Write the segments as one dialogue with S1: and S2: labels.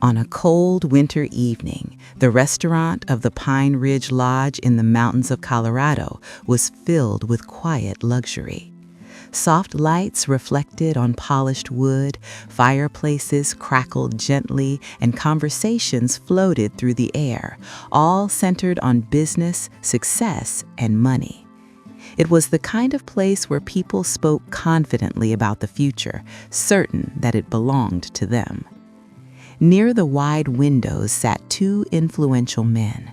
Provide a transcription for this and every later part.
S1: On a cold winter evening, the restaurant of the Pine Ridge Lodge in the mountains of Colorado was filled with quiet luxury. Soft lights reflected on polished wood, fireplaces crackled gently, and conversations floated through the air, all centered on business, success, and money. It was the kind of place where people spoke confidently about the future, certain that it belonged to them. Near the wide windows sat two influential men.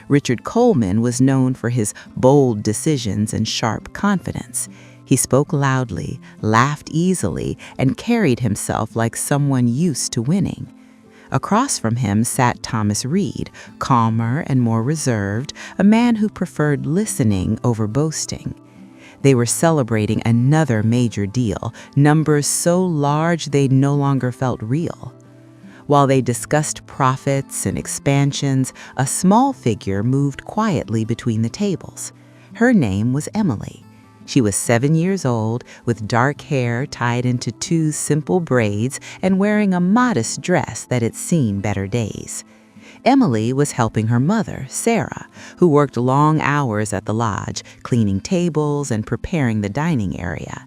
S1: Richard Coleman was known for his bold decisions and sharp confidence. He spoke loudly, laughed easily, and carried himself like someone used to winning. Across from him sat Thomas Reed, calmer and more reserved, a man who preferred listening over boasting. They were celebrating another major deal, numbers so large they no longer felt real. While they discussed profits and expansions, a small figure moved quietly between the tables. Her name was Emily. She was 7 years old, with dark hair tied into two simple braids and wearing a modest dress that had seen better days. Emily was helping her mother, Sarah, who worked long hours at the lodge, cleaning tables and preparing the dining area.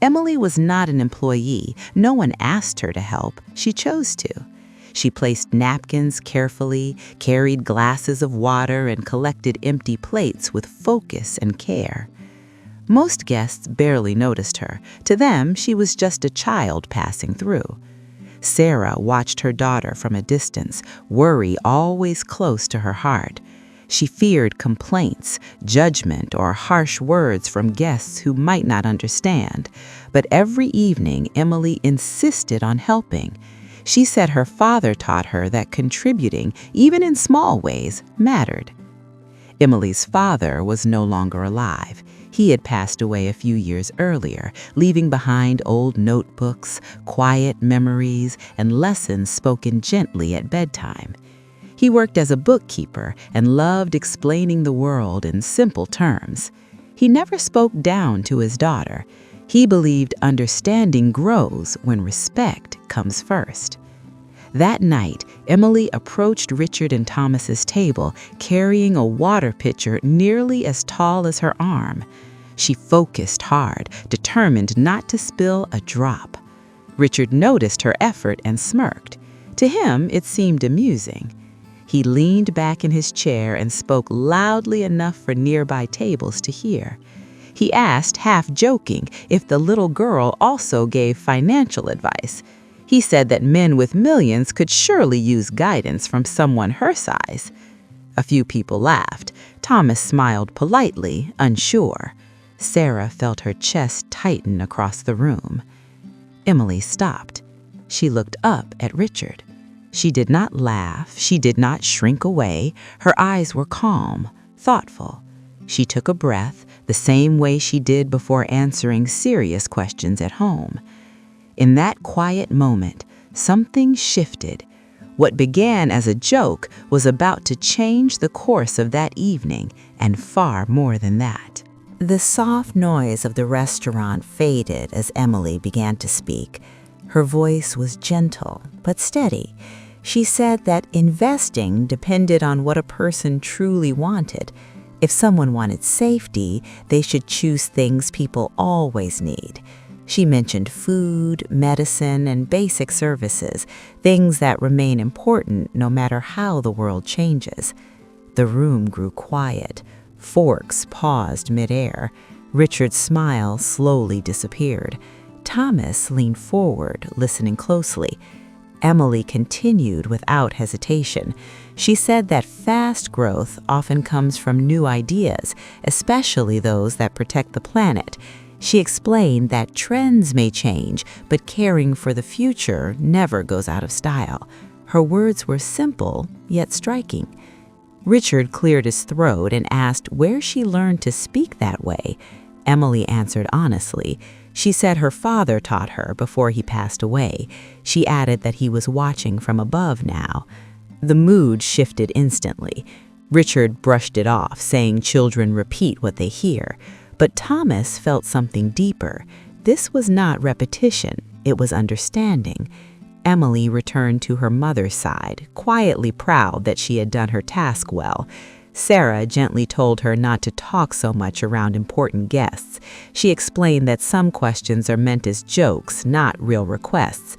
S1: Emily was not an employee. No one asked her to help. She chose to. She placed napkins carefully, carried glasses of water, and collected empty plates with focus and care. Most guests barely noticed her. To them, she was just a child passing through. Sarah watched her daughter from a distance, worry always close to her heart. She feared complaints, judgment, or harsh words from guests who might not understand. But every evening, Emily insisted on helping. She said her father taught her that contributing, even in small ways, mattered. Emily's father was no longer alive. He had passed away a few years earlier, leaving behind old notebooks, quiet memories, and lessons spoken gently at bedtime. He worked as a bookkeeper and loved explaining the world in simple terms. He never spoke down to his daughter. He believed understanding grows when respect comes first. That night, Emily approached Richard and Thomas's table, carrying a water pitcher nearly as tall as her arm. She focused hard, determined not to spill a drop. Richard noticed her effort and smirked. To him, it seemed amusing. He leaned back in his chair and spoke loudly enough for nearby tables to hear. He asked, half joking, if the little girl also gave financial advice. He said that men with millions could surely use guidance from someone her size. A few people laughed. Thomas smiled politely, unsure. Sarah felt her chest tighten across the room. Emily stopped. She looked up at Richard. She did not laugh. She did not shrink away. Her eyes were calm, thoughtful. She took a breath, the same way she did before answering serious questions at home. In that quiet moment, something shifted. What began as a joke was about to change the course of that evening, and far more than that. The soft noise of the restaurant faded as Emily began to speak. Her voice was gentle but steady. She said that investing depended on what a person truly wanted. If someone wanted safety, they should choose things people always need. She mentioned food, medicine, and basic services, things that remain important no matter how the world changes. The room grew quiet. Forks paused midair. Richard's smile slowly disappeared. Thomas leaned forward, listening closely. Emily continued without hesitation. She said that fast growth often comes from new ideas, especially those that protect the planet. She explained that trends may change, but caring for the future never goes out of style. Her words were simple, yet striking. Richard cleared his throat and asked where she learned to speak that way. Emily answered honestly. She said her father taught her before he passed away. She added that he was watching from above now. The mood shifted instantly. Richard brushed it off, saying children repeat what they hear. But Thomas felt something deeper. This was not repetition, it was understanding. Emily returned to her mother's side, quietly proud that she had done her task well. Sarah gently told her not to talk so much around important guests. She explained that some questions are meant as jokes, not real requests.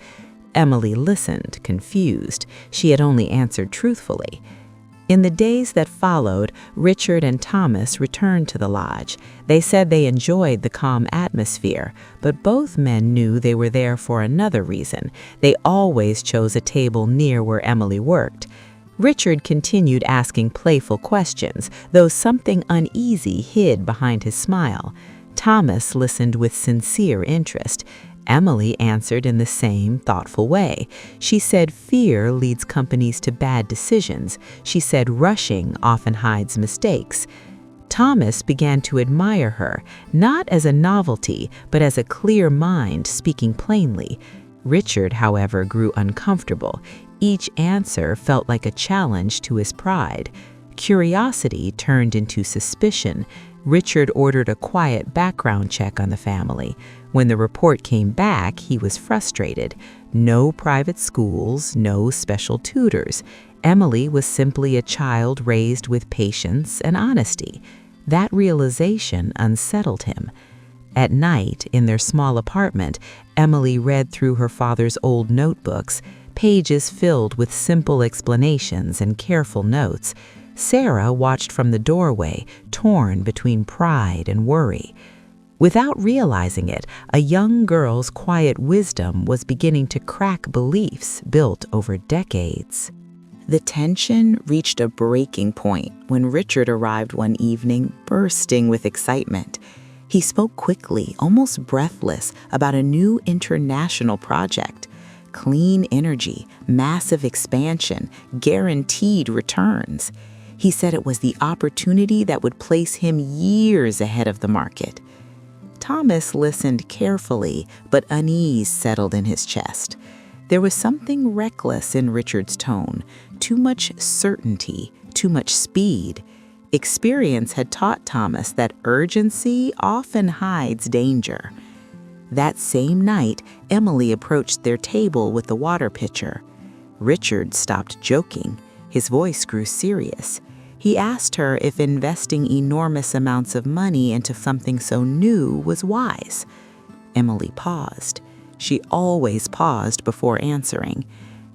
S1: Emily listened, confused. She had only answered truthfully. In the days that followed, Richard and Thomas returned to the lodge. They said they enjoyed the calm atmosphere, but both men knew they were there for another reason. They always chose a table near where Emily worked. Richard continued asking playful questions, though something uneasy hid behind his smile. Thomas listened with sincere interest. Emily answered in the same thoughtful way. She said fear leads companies to bad decisions. She said rushing often hides mistakes. Thomas began to admire her, not as a novelty, but as a clear mind speaking plainly. Richard, however, grew uncomfortable. Each answer felt like a challenge to his pride. Curiosity turned into suspicion. Richard ordered a quiet background check on the family. When the report came back, he was frustrated. No private schools, no special tutors. Emily was simply a child raised with patience and honesty. That realization unsettled him. At night, in their small apartment, Emily read through her father's old notebooks, pages filled with simple explanations and careful notes. Sarah watched from the doorway, torn between pride and worry. Without realizing it, a young girl's quiet wisdom was beginning to crack beliefs built over decades. The tension reached a breaking point when Richard arrived one evening, bursting with excitement. He spoke quickly, almost breathless, about a new international project. Clean energy, massive expansion, guaranteed returns. He said it was the opportunity that would place him years ahead of the market. Thomas listened carefully, but unease settled in his chest. There was something reckless in Richard's tone, too much certainty, too much speed. Experience had taught Thomas that urgency often hides danger. That same night, Emily approached their table with the water pitcher. Richard stopped joking. His voice grew serious. He asked her if investing enormous amounts of money into something so new was wise. Emily paused. She always paused before answering.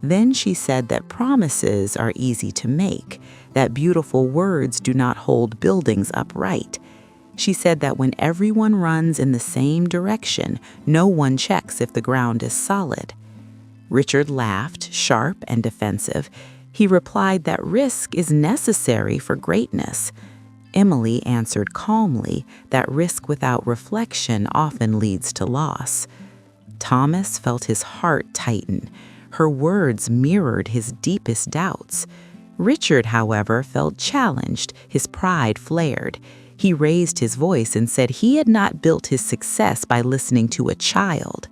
S1: Then she said that promises are easy to make, that beautiful words do not hold buildings upright. She said that when everyone runs in the same direction, no one checks if the ground is solid. Richard laughed, sharp and defensive. He replied that risk is necessary for greatness. Emily answered calmly that risk without reflection often leads to loss. Thomas felt his heart tighten. Her words mirrored his deepest doubts. Richard, however, felt challenged. His pride flared. He raised his voice and said he had not built his success by listening to a child.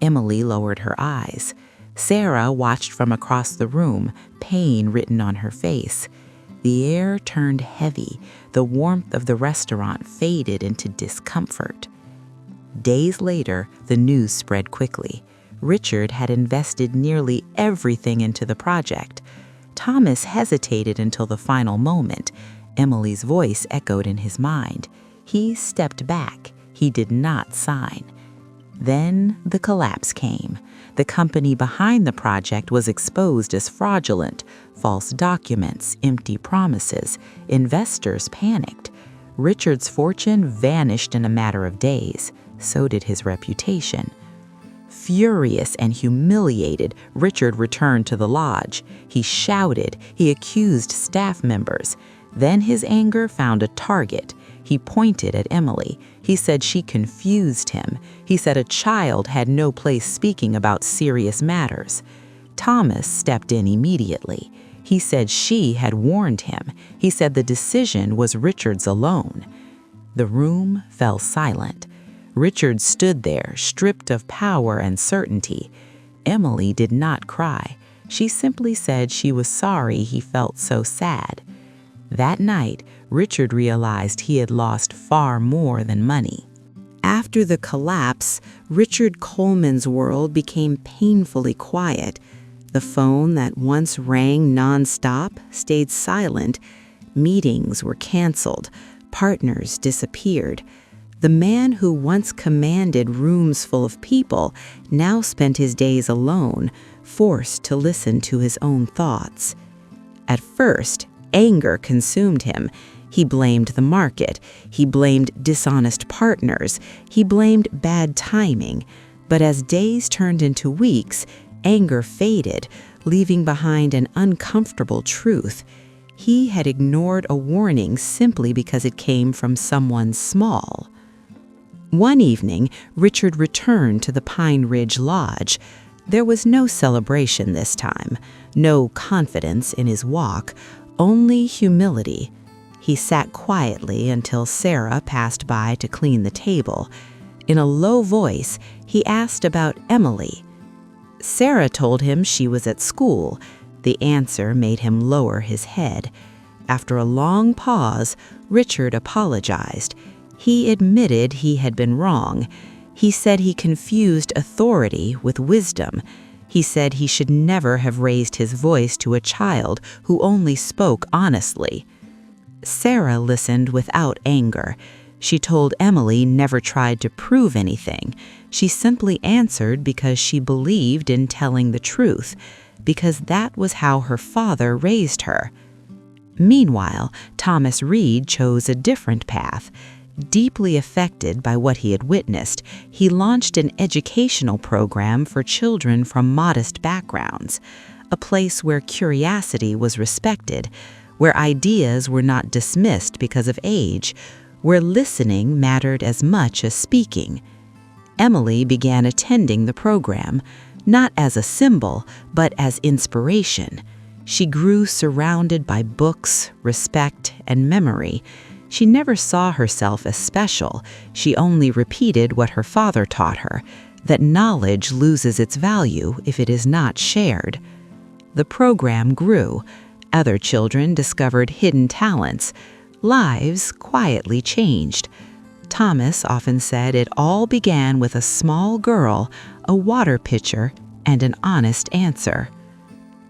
S1: Emily lowered her eyes. Sarah watched from across the room, pain written on her face. The air turned heavy. The warmth of the restaurant faded into discomfort. Days later, the news spread quickly. Richard had invested nearly everything into the project. Thomas hesitated until the final moment. Emily's voice echoed in his mind. He stepped back. He did not sign. Then the collapse came. The company behind the project was exposed as fraudulent. False documents, empty promises. Investors panicked. Richard's fortune vanished in a matter of days. So did his reputation. Furious and humiliated, Richard returned to the lodge. He shouted. He accused staff members. Then his anger found a target. He pointed at Emily. He said she confused him. He said a child had no place speaking about serious matters. Thomas stepped in immediately. He said she had warned him. He said the decision was Richard's alone. The room fell silent. Richard stood there, stripped of power and certainty. Emily did not cry. She simply said she was sorry he felt so sad. That night, Richard realized he had lost far more than money. After the collapse, Richard Coleman's world became painfully quiet. The phone that once rang nonstop stayed silent. Meetings were canceled. Partners disappeared. The man who once commanded rooms full of people now spent his days alone, forced to listen to his own thoughts. At first, anger consumed him. He blamed the market. He blamed dishonest partners. He blamed bad timing. But as days turned into weeks, anger faded, leaving behind an uncomfortable truth. He had ignored a warning simply because it came from someone small. One evening, Richard returned to the Pine Ridge Lodge. There was no celebration this time, no confidence in his walk, only humility. He sat quietly until Sarah passed by to clean the table. In a low voice, he asked about Emily. Sarah told him she was at school. The answer made him lower his head. After a long pause, Richard apologized. He admitted he had been wrong. He said he confused authority with wisdom. He said he should never have raised his voice to a child who only spoke honestly. Sarah listened without anger. She told Emily never tried to prove anything. She simply answered because she believed in telling the truth, because that was how her father raised her. Meanwhile, Thomas Reed chose a different path. Deeply affected by what he had witnessed, he launched an educational program for children from modest backgrounds, a place where curiosity was respected, where ideas were not dismissed because of age, where listening mattered as much as speaking. Emily began attending the program, not as a symbol, but as inspiration. She grew surrounded by books, respect, and memory. She never saw herself as special. She only repeated what her father taught her, that knowledge loses its value if it is not shared. The program grew. Other children discovered hidden talents. Lives quietly changed. Thomas often said it all began with a small girl, a water pitcher, and an honest answer.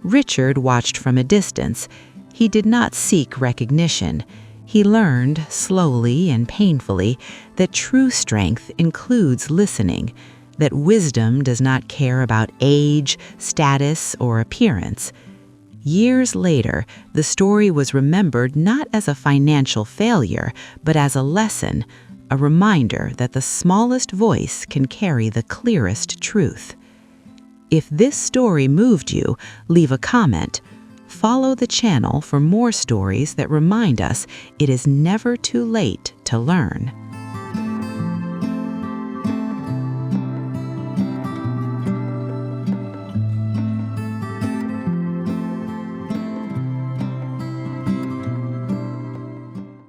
S1: Richard watched from a distance. He did not seek recognition. He learned, slowly and painfully, that true strength includes listening, that wisdom does not care about age, status, or appearance. Years later, the story was remembered not as a financial failure, but as a lesson, a reminder that the smallest voice can carry the clearest truth. If this story moved you, leave a comment. Follow the channel for more stories that remind us it is never too late to learn.